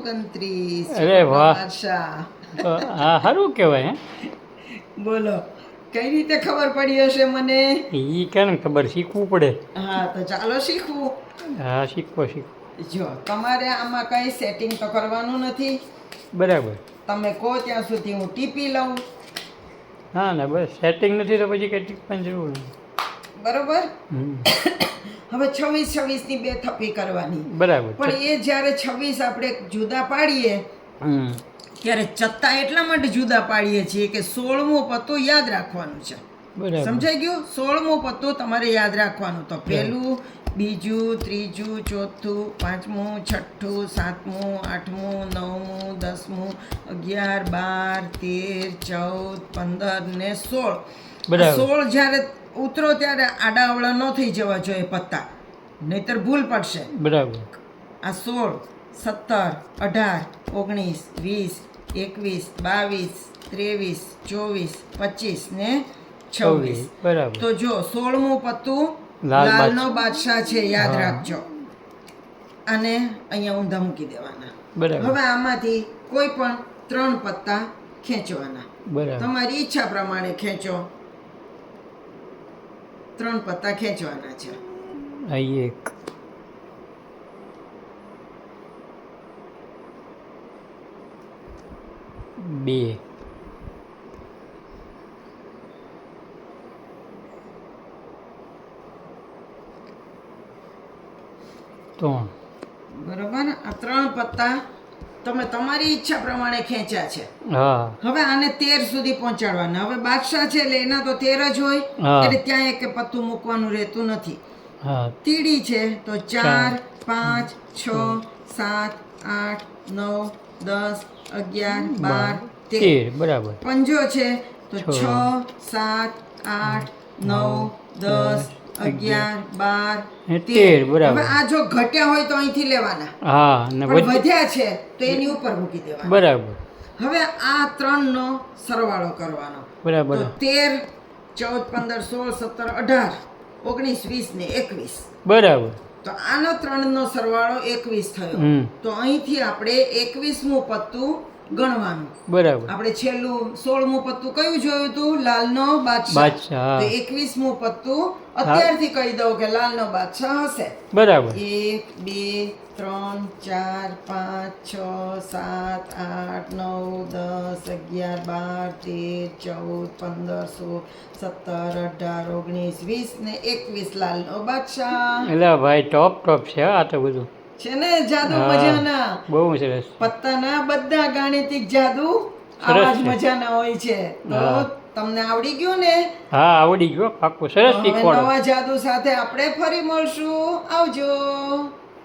29 અરે વાહ. બાદશાહ. તો આ સારું કહેવાય બોલો કઈ રીતે ખબર પડી હશે મને? હે એ કેમ ખબર શીખવું પડે. હા તો ચાલો શીખવું. હા શીખવો. જો તમારે આમાં કઈ સેટિંગ તો કરવાનું નથી. બરાબર. તમે કહો ત્યાં સુધી હું ટીપી લઉં. હા ને બસ સેટિંગ નથી તો પછી કંઈ ટીપવાની જરૂર નથી. બરોબર. હમ. હવે 26 ની બે થપ્પી કરવાની. બરાબર. પણ એ જ્યારે 26 આપણે જુદા પાડીએ હમ. ત્યારે ચત્તા એટલા માટે જુદા પાડીએ છીએ કે 16મો પત્તો યાદ રાખવાનું છે. બરાબર. સમજાઈ ગયું? 16મો પત્તો તમારે યાદ રાખવાનું. તો પહેલું, બીજું, ત્રીજું, ચોથું, પાંચમું, છઠ્ઠું, સાતમું, આઠમું, નવમું, 10મું, 11, 12, 13, 14, 15 ને 16. બરાબર. 16 જ્યારે ઉતરો ત્યારે આડાઅવળા ન થઈ જવા જોઈએ પત્તા, નહીતર ભૂલ પડશે. બરાબર. આ 16, 17, 18, 19, 20, 21, 22, 23, 24, 25 ને 26. બરાબર. તો જો 16મું પત્તું લાલ લાલનો બાદશાહ છે, યાદ હા. રાખજો. અને અહીંયા ઊંધા મૂકી દેવાના. બરાબર. હવે આમાંથી કોઈ પણ 3 પત્તા ખેંચવાના. બરાબર. તમારી ઈચ્છા પ્રમાણે ખેંચો. 3 પત્તા ખેંચવાના છે. આ એક. 2 3 બરોબર. આ 3 પત્તા તમે તમારી ઈચ્છા પ્રમાણે ખેંચ્યા છે. હા હવે આને 13 સુધી પહોંચાડવાના. હવે બાદશાહ છે એટલે એના તો 13 જ હોય, હા. એટલે ત્યાં એક પત્તું મૂકવાનું રહેતું નથી. હા તીડી છે તો 4 5 6 7 8 9 10 11 12 13. 13 બરાબર પંજો છે તો છ, 6 7 8 9 10 11 12 ને 13. 13 બરાબર. હવે આ જો ઘટ્યા હોય તો અહીંથી લેવાના, હા ને પણ વધ્યા છે તો એની ઉપર મૂકી દેવાના. બરાબર હવે આ 3 નો સરવાળો કરવાનો. બરાબર તો 13 14 15 16 17 18 19 20 ને 21. બરાબર તો આનો 3 નો સરવાળો 21 થયો. હમ. તો અહીંથી આપણે 21મું પત્તું ગણવાનું. બરાબર આપણે છેલ્લું 16મું પત્તું કયું જોયું હતું? લાલનો બાદશાહ. બાદશાહ. તો 21મું પત્તું અત્યારથી કહી દઉં કે લાલનો બાદશાહ હશે. બરાબર 1 2 3 4 5 6 7 8 9 10 11 12 13 14 15 16 17 18 19 20 ને 21 લાલનો બાદશાહ. એટલે ભાઈ ટોપ છે હા આ તો બધું છે ને જાદુ હા. મજાના? બહુ સરસ પત્તાના બધા ગાણિતિક જાદુ સરસ આવા જ છે. મજાના હોય છે. તો હા. તમને આવડી ગયું ને? હા આવડી ગયો પાક્કું સરસ હવે શીખવાડો નવા જાદુ સાથે આપણે ફરી મળશું. આવજો.